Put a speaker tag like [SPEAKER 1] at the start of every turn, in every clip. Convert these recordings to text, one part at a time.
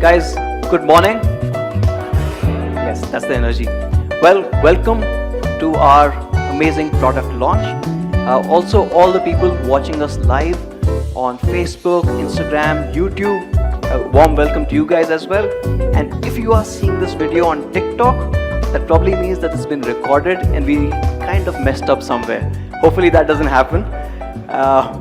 [SPEAKER 1] Guys, good morning. Yes, that's the energy. Well, welcome to our amazing product launch. Also, all the people watching us live on Facebook, Instagram, YouTube, warm welcome to you guys as well. And if you are seeing this video on TikTok, that probably means that it's been recorded and we kind of messed up somewhere. Hopefully that doesn't happen. I'm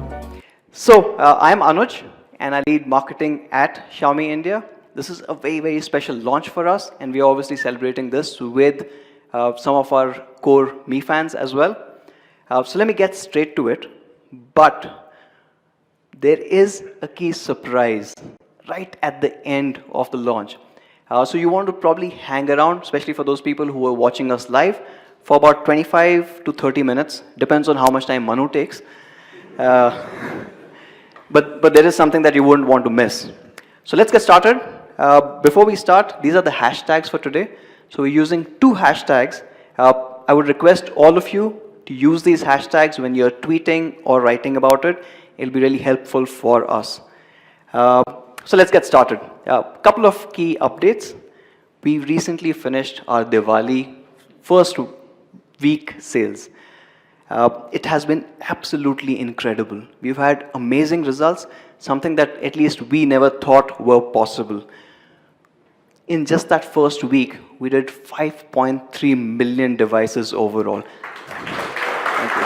[SPEAKER 1] Anuj and I lead marketing at Xiaomi India. This is a very, very special launch for us, and we're obviously celebrating this with some of our core Mi fans as well. So let me get straight to it. But there is a key surprise right at the end of the launch. So you want to probably hang around, especially for those people who are watching us live, for about 25 to 30 minutes. Depends on how much time Manu takes. But there is something that you wouldn't want to miss. So let's get started. Before we start, these are the hashtags for today. So we're using 2 hashtags. I would request all of you to use these hashtags when you're tweeting or writing about it. It'll be really helpful for us. So let's get started. A couple of key updates. We recently finished our Diwali first week sales. It has been absolutely incredible. We've had amazing results, something that at least we never thought were possible. In just that first week, we did 5.3 million devices overall. Thank you.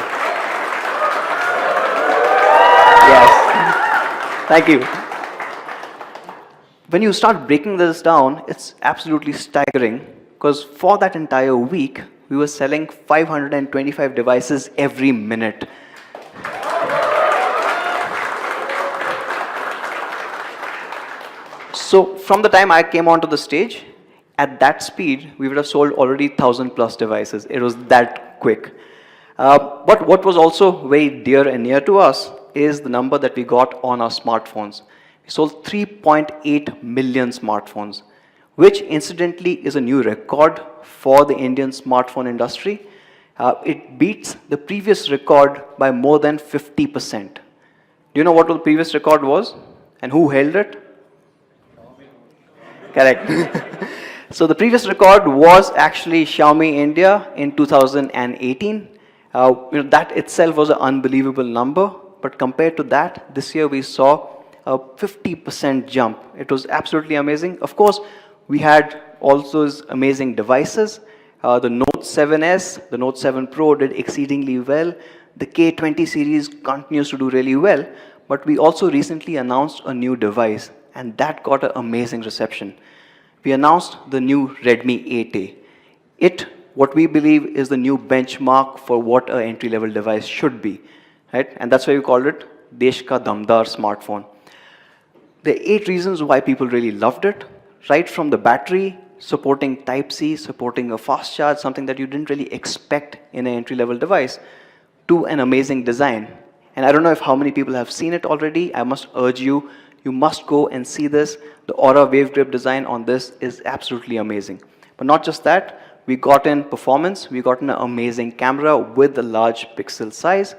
[SPEAKER 1] Yes. Thank you. When you start breaking this down, it's absolutely staggering, because for that entire week, we were selling 525 devices every minute. So from the time I came onto the stage, at that speed, we would have sold already 1,000 plus devices. It was that quick. But what was also very dear and near to us is the number that we got on our smartphones. We sold 3.8 million smartphones, which incidentally is a new record for the Indian smartphone industry. It beats the previous record by more than 50%. Do you know what the previous record was? And who held it? Correct. So the previous record was actually Xiaomi India in 2018. That itself was an unbelievable number. But compared to that, this year we saw a 50% jump. It was absolutely amazing. Of course, we had all those amazing devices. The Note 7S, the Note 7 Pro did exceedingly well. The K20 series continues to do really well. But we also recently announced a new device, and that got an amazing reception. We announced the new Redmi 8A. What we believe is the new benchmark for what an entry-level device should be, right? And that's why we called it Desh Ka Damdar smartphone. There are 8 reasons why people really loved it. Right from the battery, supporting Type-C, supporting a fast charge, something that you didn't really expect in an entry-level device, to an amazing design. And I don't know if how many people have seen it already. I must urge you, you must go and see this. The Aura Wave Grip design on this is absolutely amazing. But not just that, we got in performance, we got an amazing camera with a large pixel size,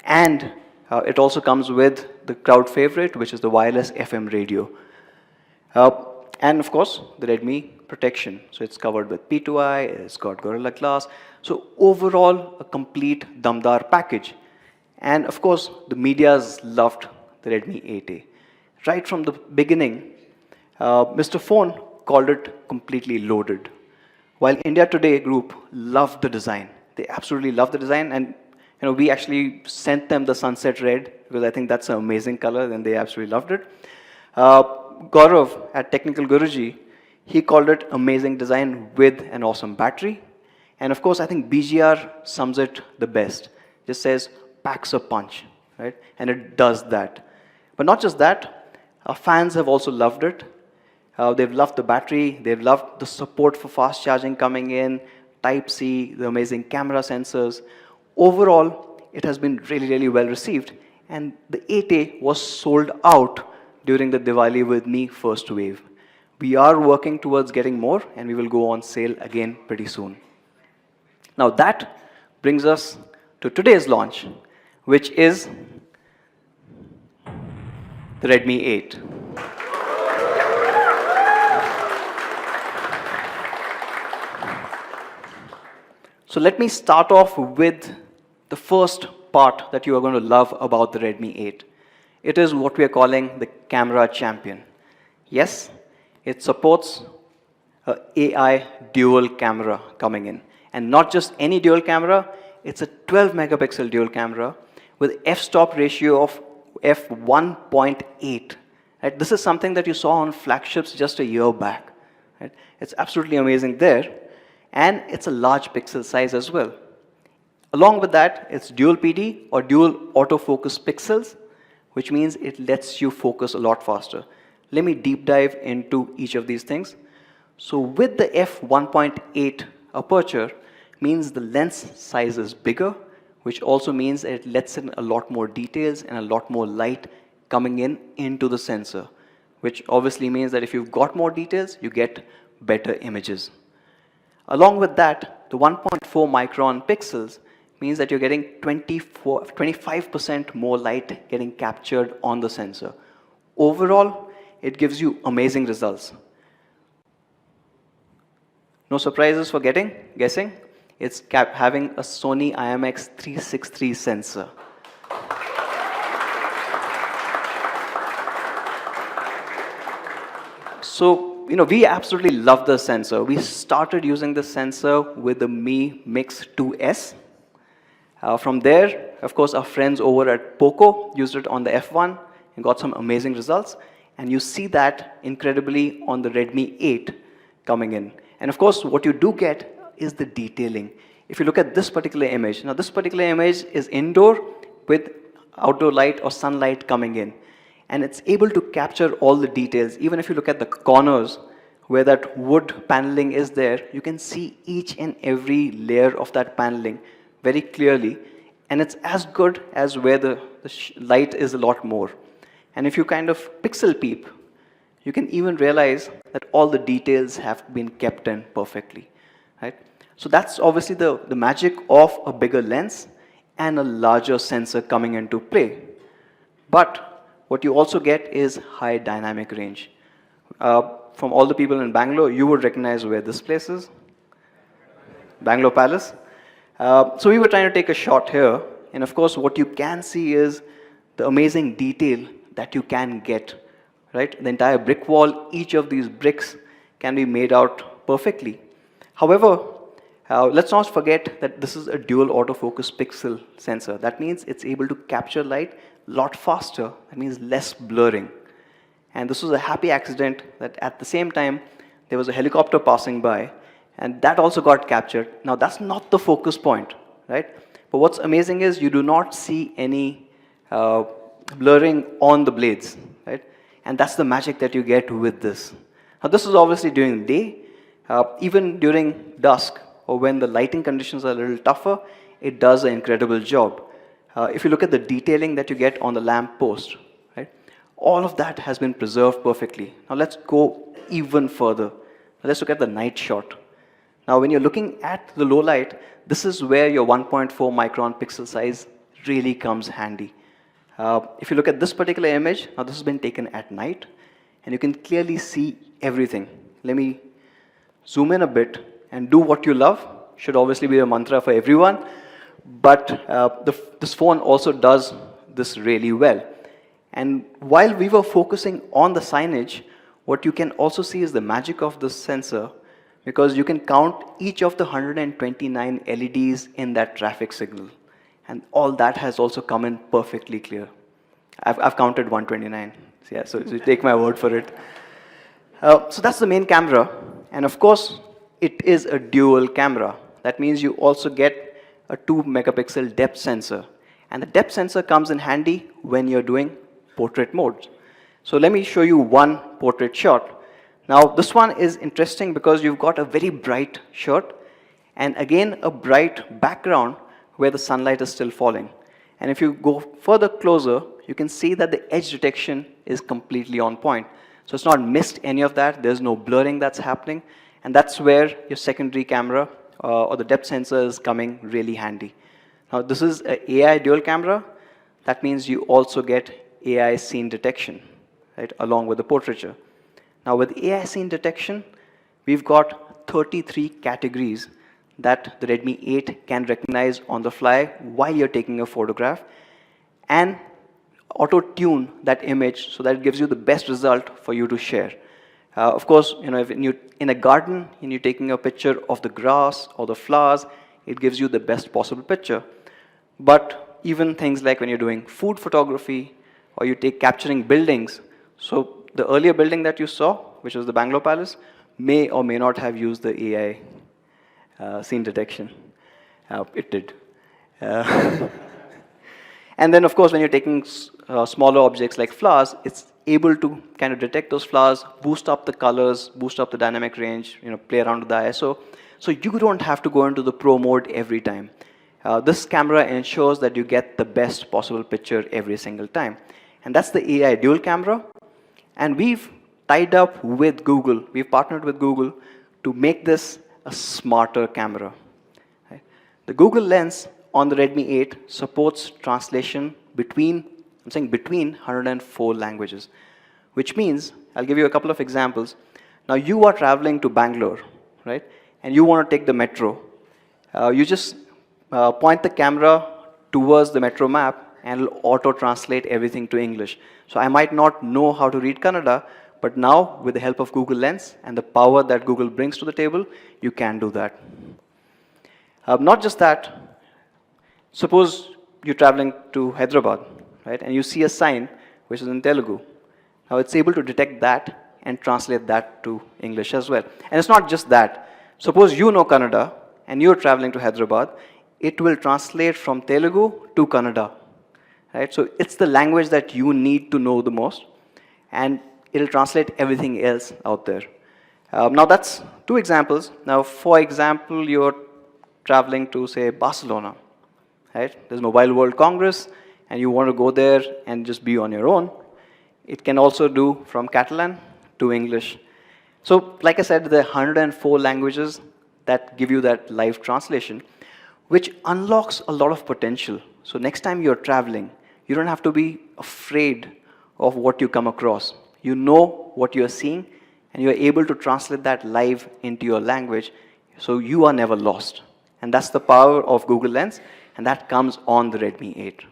[SPEAKER 1] and it also comes with the crowd favorite, which is the wireless FM radio. And of course, the Redmi protection. So it's covered with P2I, it's got Gorilla Glass. So overall, a complete Damdar package. And of course, the medias loved the Redmi 8A. Right from the beginning, Mr. Phone called it completely loaded. While India Today group loved the design. They absolutely loved the design, and we actually sent them the sunset red, because I think that's an amazing color, and they absolutely loved it. Gaurav at Technical Guruji, he called it amazing design with an awesome battery. And of course, I think BGR sums it the best. Just says, packs a punch, right? And it does that. But not just that, our fans have also loved it. They've loved the battery, they've loved the support for fast charging coming in, Type-C, the amazing camera sensors. Overall, it has been really, really well received. And the 8A was sold out during the Diwali with Me first wave. We are working towards getting more, and we will go on sale again pretty soon. Now that brings us to today's launch, which is the Redmi 8. So let me start off with the first part that you are going to love about the Redmi 8. It is what we are calling the camera champion. Yes, it supports a AI dual camera coming in. And not just any dual camera, it's a 12 megapixel dual camera with f-stop ratio of f1.8. Right? This is something that you saw on flagships just a year back. Right? It's absolutely amazing there. And it's a large pixel size as well. Along with that, it's dual PD or dual autofocus pixels, which means it lets you focus a lot faster. Let me deep dive into each of these things. So with the f1.8 aperture, means the lens size is bigger, which also means it lets in a lot more details and a lot more light coming in into the sensor, which obviously means that if you've got more details, you get better images. Along with that, the 1.4 micron pixels means that you're getting 25% more light getting captured on the sensor. Overall, it gives you amazing results. No surprises for guessing? It's having a Sony IMX363 sensor. So, we absolutely love the sensor. We started using the sensor with the Mi Mix 2S. From there, of course, our friends over at Poco used it on the F1 and got some amazing results. And you see that incredibly on the Redmi 8 coming in. And of course, what you do get is the detailing. If you look at this particular image, now this particular image is indoor with outdoor light or sunlight coming in. And it's able to capture all the details. Even if you look at the corners where that wood paneling is there, you can see each and every layer of that paneling very clearly. And it's as good as where the light is a lot more. And if you kind of pixel peep, you can even realize that all the details have been kept in perfectly. Right? So that's obviously the magic of a bigger lens and a larger sensor coming into play. But what you also get is high dynamic range. From all the people in Bangalore, you would recognize where this place is. Bangalore Palace. So we were trying to take a shot here. And of course, what you can see is the amazing detail that you can get. Right? The entire brick wall, each of these bricks can be made out perfectly. However, let's not forget that this is a dual autofocus pixel sensor. That means it's able to capture light a lot faster. That means less blurring. And this was a happy accident that at the same time, there was a helicopter passing by, and that also got captured. Now, that's not the focus point, right? But what's amazing is you do not see any blurring on the blades, right? And that's the magic that you get with this. Now, this is obviously during the day. Even during dusk, or when the lighting conditions are a little tougher, it does an incredible job. If you look at the detailing that you get on the lamp post, right, all of that has been preserved perfectly. Now let's go even further. Now, let's look at the night shot. Now when you're looking at the low light, this is where your 1.4 micron pixel size really comes handy. If you look at this particular image, now this has been taken at night, and you can clearly see everything. Let me zoom in a bit and do what you love. Should obviously be a mantra for everyone. But this phone also does this really well. And while we were focusing on the signage, what you can also see is the magic of this sensor, because you can count each of the 129 LEDs in that traffic signal. And all that has also come in perfectly clear. I've counted 129. Yeah, so you take my word for it. So that's the main camera. And of course, it is a dual camera. That means you also get a 2 megapixel depth sensor. And the depth sensor comes in handy when you're doing portrait modes. So let me show you one portrait shot. Now this one is interesting because you've got a very bright shot and again a bright background where the sunlight is still falling. And if you go further closer, you can see that the edge detection is completely on point. So it's not missed any of that. There's no blurring that's happening. And that's where your secondary camera or the depth sensor is coming really handy. Now this is an AI dual camera. That means you also get AI scene detection, right, along with the portraiture. Now with AI scene detection, we've got 33 categories that the Redmi 8 can recognize on the fly while you're taking a photograph and auto-tune that image so that it gives you the best result for you to share. Of course, if you're in a garden and you're taking a picture of the grass or the flowers, it gives you the best possible picture. But even things like when you're doing food photography or you take capturing buildings, so the earlier building that you saw, which was the Bangalore Palace, may or may not have used the AI scene detection. It did. And then, of course, when you're taking smaller objects like flowers, it's able to kind of detect those flowers, boost up the colors, boost up the dynamic range, play around with the ISO. So you don't have to go into the pro mode every time. This camera ensures that you get the best possible picture every single time. And that's the AI dual camera. And we've tied up with Google, we've partnered with Google to make this a smarter camera. Right? The Google Lens on the Redmi 8 supports translation between 104 languages, which means, I'll give you a couple of examples. Now you are traveling to Bangalore, right? And you want to take the metro. You just point the camera towards the metro map and it'll auto-translate everything to English. So I might not know how to read Kannada, but now with the help of Google Lens and the power that Google brings to the table, you can do that. Not just that, suppose you're traveling to Hyderabad, right, and you see a sign which is in Telugu. Now it's able to detect that and translate that to English as well. And it's not just that. Suppose you know Kannada and you're traveling to Hyderabad, it will translate from Telugu to Kannada. Right? So it's the language that you need to know the most, and it'll translate everything else out there. Now that's two examples. Now, for example, you're traveling to, say, Barcelona. Right? There's Mobile World Congress, and you want to go there and just be on your own. It can also do from Catalan to English. So, like I said, there are 104 languages that give you that live translation, which unlocks a lot of potential. So next time you're traveling, you don't have to be afraid of what you come across. You know what you're seeing, and you're able to translate that live into your language, so you are never lost. And that's the power of Google Lens, and that comes on the Redmi 8.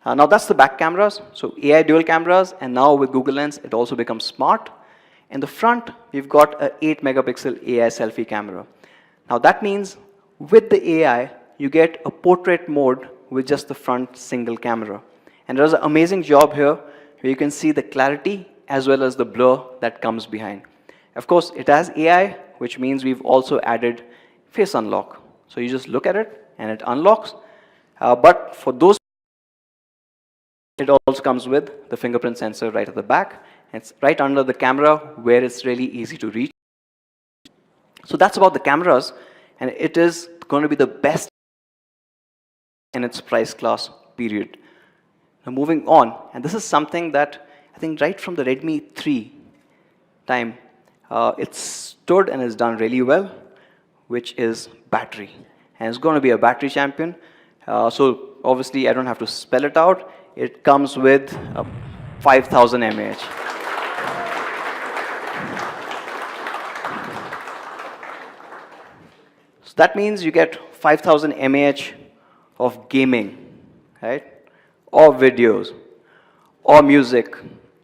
[SPEAKER 1] Now that's the back cameras, so AI dual cameras, and now with Google Lens, it also becomes smart. In the front, we've got an 8 megapixel AI selfie camera. Now that means with the AI, you get a portrait mode with just the front single camera. And there's an amazing job here where you can see the clarity as well as the blur that comes behind. Of course, it has AI, which means we've also added face unlock. So you just look at it and it unlocks. But for those, it also comes with the fingerprint sensor right at the back. It's right under the camera where it's really easy to reach. So that's about the cameras, and it is going to be the best in its price class, period. Now moving on, and this is something that I think right from the Redmi 3 time, it stood and has done really well, which is battery. And it's going to be a battery champion. So obviously I don't have to spell it out. It comes with 5,000 mAh. So that means you get 5,000 mAh of gaming, right? Or videos, or music.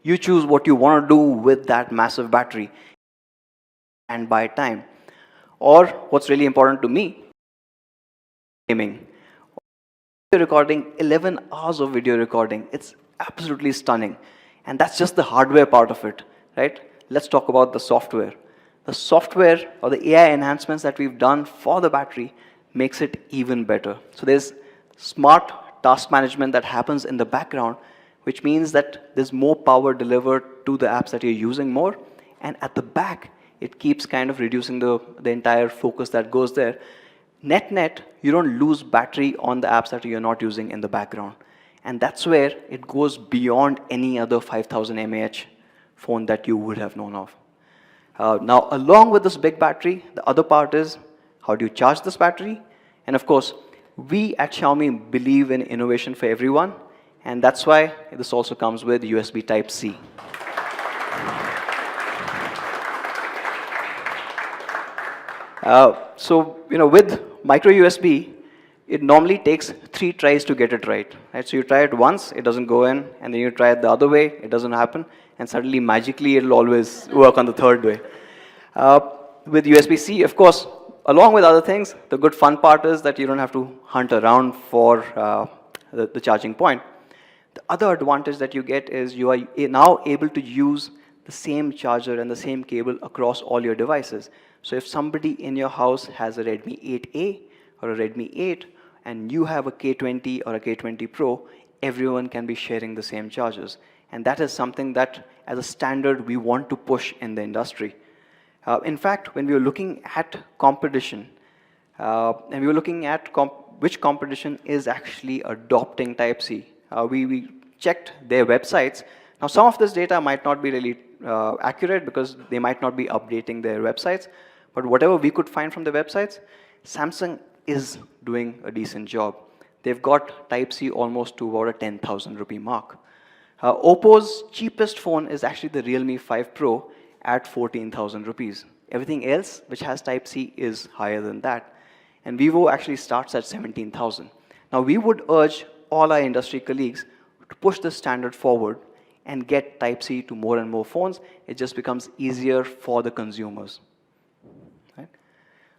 [SPEAKER 1] You choose what you want to do with that massive battery and buy time. Or what's really important to me, gaming. Video recording, 11 hours of video recording. It's absolutely stunning. And that's just the hardware part of it, right? Let's talk about the software. The software or the AI enhancements that we've done for the battery makes it even better. So there's smart task management that happens in the background, which means that there's more power delivered to the apps that you're using more. And at the back, it keeps kind of reducing the entire focus that goes there. Net, you don't lose battery on the apps that you're not using in the background. And that's where it goes beyond any other 5,000 mAh phone that you would have known of. Now, along with this big battery, the other part is how do you charge this battery? And of course, we at Xiaomi believe in innovation for everyone, and that's why this also comes with USB Type-C. So, with micro USB, it normally takes 3 tries to get it right. So you try it once, it doesn't go in, and then you try it the other way, it doesn't happen, and suddenly, magically, it'll always work on the third way. With USB-C, of course, along with other things, the good fun part is that you don't have to hunt around for the charging point. The other advantage that you get is you are now able to use the same charger and the same cable across all your devices. So if somebody in your house has a Redmi 8A or a Redmi 8 and you have a K20 or a K20 Pro, everyone can be sharing the same chargers. And that is something that, as a standard, we want to push in the industry. In fact, when we were looking at competition, and we were looking at which competition is actually adopting Type-C, we checked their websites. Now, some of this data might not be really accurate because they might not be updating their websites. But whatever we could find from the websites, Samsung is doing a decent job. They've got Type-C almost to about a 10,000 rupee mark. Oppo's cheapest phone is actually the Realme 5 Pro at 14,000 rupees. Everything else which has Type-C is higher than that. And Vivo actually starts at 17,000. Now, we would urge all our industry colleagues to push the standard forward and get Type-C to more and more phones. It just becomes easier for the consumers. Right?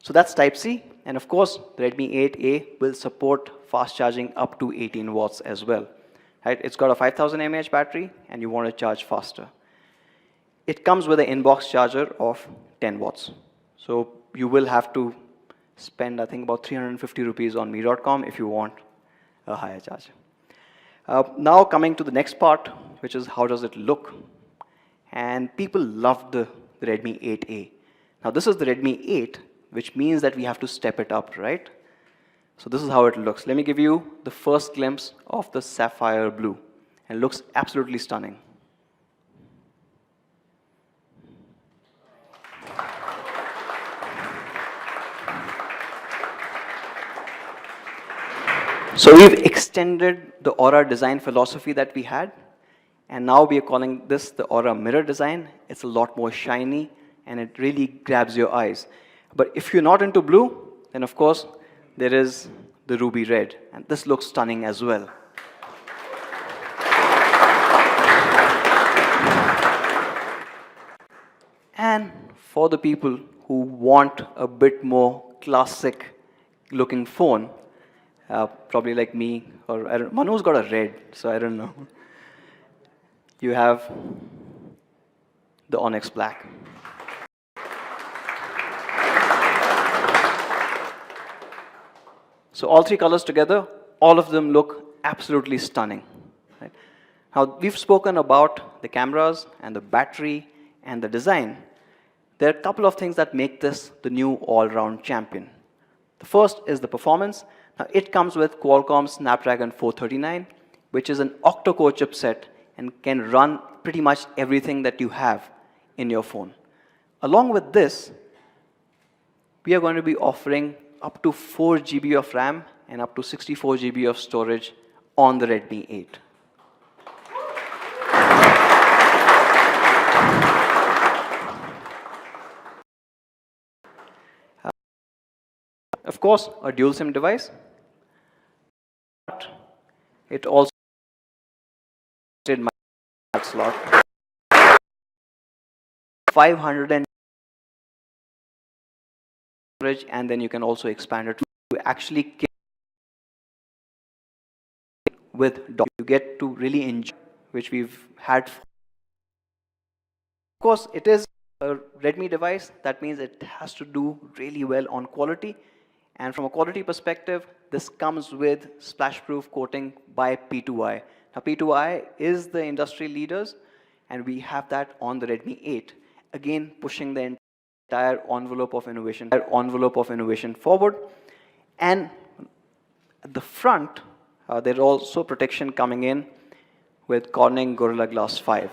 [SPEAKER 1] So that's Type-C. And of course, the Redmi 8A will support fast charging up to 18 watts as well. Right? It's got a 5000 mAh battery, and you want to charge faster. It comes with an in-box charger of 10 watts. So you will have to spend, I think, about 350 rupees on me.com if you want a higher charger. Now coming to the next part, which is how does it look? And people love the Redmi 8A. Now this is the Redmi 8, which means that we have to step it up, right? So this is how it looks. Let me give you the first glimpse of the sapphire blue. And it looks absolutely stunning. So we've extended the Aura design philosophy that we had, and now we are calling this the Aura mirror design. It's a lot more shiny, and it really grabs your eyes. But if you're not into blue, then of course, there is the ruby red, and this looks stunning as well. And for the people who want a bit more classic looking phone, probably like me, or Manu's got a red, so I don't know. You have the Onyx Black. So all three colors together, all of them look absolutely stunning. Right? Now, we've spoken about the cameras and the battery and the design. There are a couple of things that make this the new all-round champion. The first is the performance. Now, it comes with Qualcomm Snapdragon 439, which is an octa-core chipset and can run pretty much everything that you have in your phone. Along with this, we are going to be offering up to 4 GB of RAM and up to 64 GB of storage on the Redmi 8. Of course, a dual SIM device. But it also did my slot. 500 and storage, and then you can also expand it to actually with dock. You get to really enjoy, which we've had. Of course, it is a Redmi device. That means it has to do really well on quality. And from a quality perspective, this comes with splash-proof coating by P2i. Now, P2i is the industry leaders, and we have that on the Redmi 8. Again, pushing the entire envelope of innovation forward. And at the front, there's also protection coming in with Corning Gorilla Glass 5.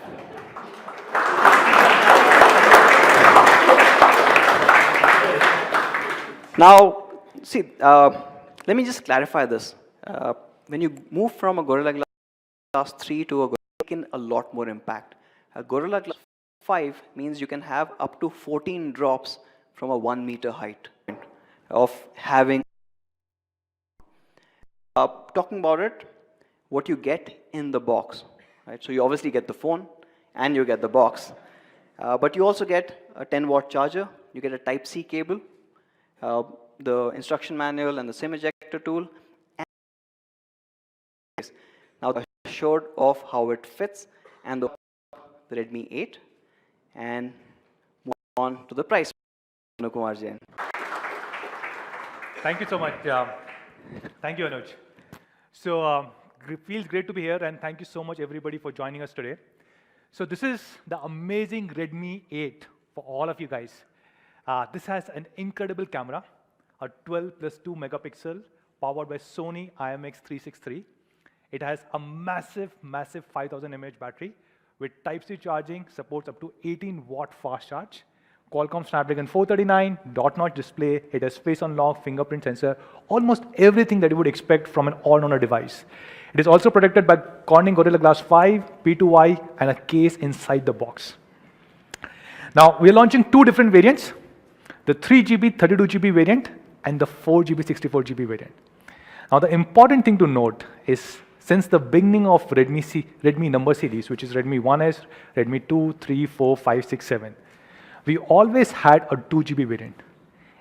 [SPEAKER 1] Now, see, let me just clarify this. When you move from a Gorilla Glass 3 to a Gorilla, taken a lot more impact. A Gorilla Glass 5 means you can have up to 14 drops from a 1 meter height. of having. Talking about it, what you get in the box, right? So you obviously get the phone and you get the box, but you also get a 10-watt charger, you get a Type-C cable, the instruction manual and the SIM ejector tool. Now assured of how it fits and the Redmi 8, and move on to the price. Kumar Jain.
[SPEAKER 2] Thank you so much. Thank you, Anuj. So feels great to be here, and thank you so much everybody for joining us today. So this is the amazing Redmi 8 for all of you guys. This has an incredible camera, a 12+2 megapixel, powered by Sony IMX363. It has a massive 5000 mAh battery with Type-C charging, supports up to 18-watt fast charge. Qualcomm Snapdragon 439, dot-notch display, it has face unlock, fingerprint sensor, almost everything that you would expect from an all-rounder device. It is also protected by Corning Gorilla Glass 5, P2i, and a case inside the box. Now, we are launching two different variants, the 3GB, 32GB variant, and the 4GB, 64GB variant. Now, the important thing to note is, since the beginning of Redmi number series, which is Redmi 1S, Redmi 2, 3, 4, 5, 6, 7, we always had a 2GB variant.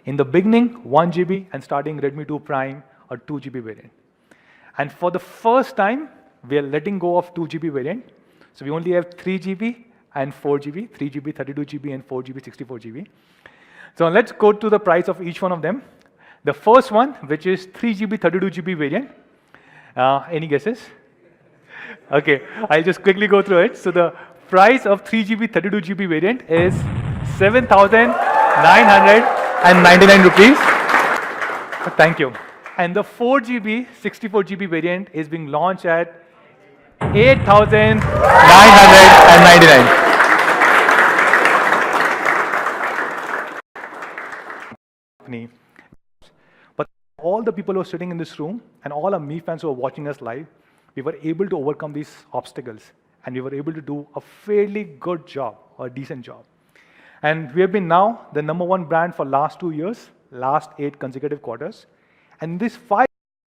[SPEAKER 2] In the beginning, 1GB, and starting Redmi 2 Prime, a 2GB variant. And for the first time, we are letting go of 2GB variant. So we only have 3GB and 4GB, 3GB, 32GB, and 4GB, 64GB. So let's go to the price of each one of them. The first one, which is 3GB, 32GB variant. Any guesses? Okay, I'll just quickly go through it. So the price of 3GB, 32GB variant is 7,999 rupees. Thank you. And the 4GB, 64GB variant is being launched at 8,999. But all the people who are sitting in this room and all our Mi fans who are watching us live, we were able to overcome these obstacles, and we were able to do a fairly good job, or a decent job. And we have been now the #1 brand for last 2 years, last 8 consecutive quarters. And this 5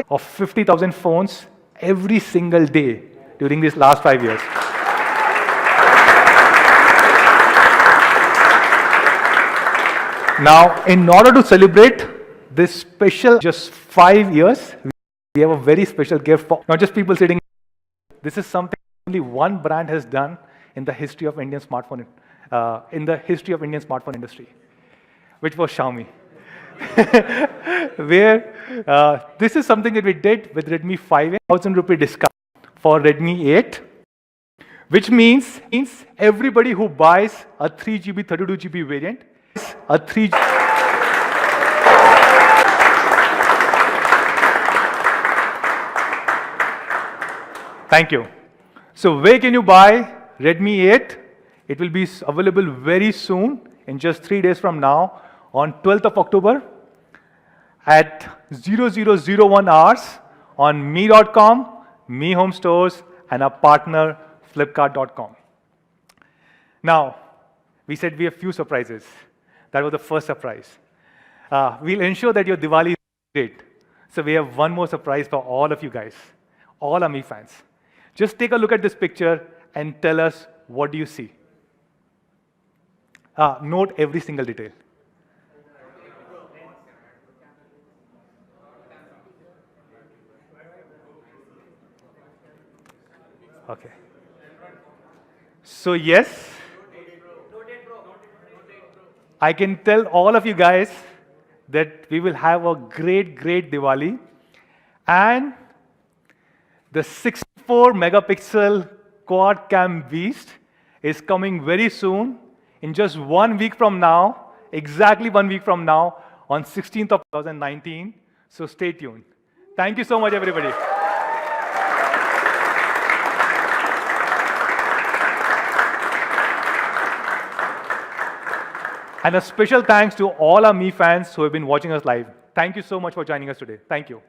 [SPEAKER 2] of 50,000 phones every single day during these last 5 years. Now, in order to celebrate this special just 5 years, we have a very special gift for not just people sitting. This is something only one brand has done in the history of Indian smartphone, industry, which was Xiaomi. Where this is something that we did with Redmi 5, 1,000 rupee discount for Redmi 8, which means everybody who buys a 3GB, 32GB variant, a 3GB. Thank you. So where can you buy Redmi 8? It will be available very soon, in just 3 days from now, on 12th of October at 0001 hours on Mi.com, Mi Home Stores, and our partner Flipkart.com. Now, we said we have few surprises. That was the first surprise. We'll ensure that your Diwali is great. So we have one more surprise for all of you guys, all our Mi fans. Just take a look at this picture and tell us, what do you see? Note every single detail. Okay. So yes, I can tell all of you guys that we will have a great Diwali, and the 64 megapixel quad cam beast is coming very soon, in just 1 week from now, exactly 1 week from now, on 16th of 2019. So stay tuned. Thank you so much, everybody. And a special thanks to all our Mi fans who have been watching us live. Thank you so much for joining us today. Thank you.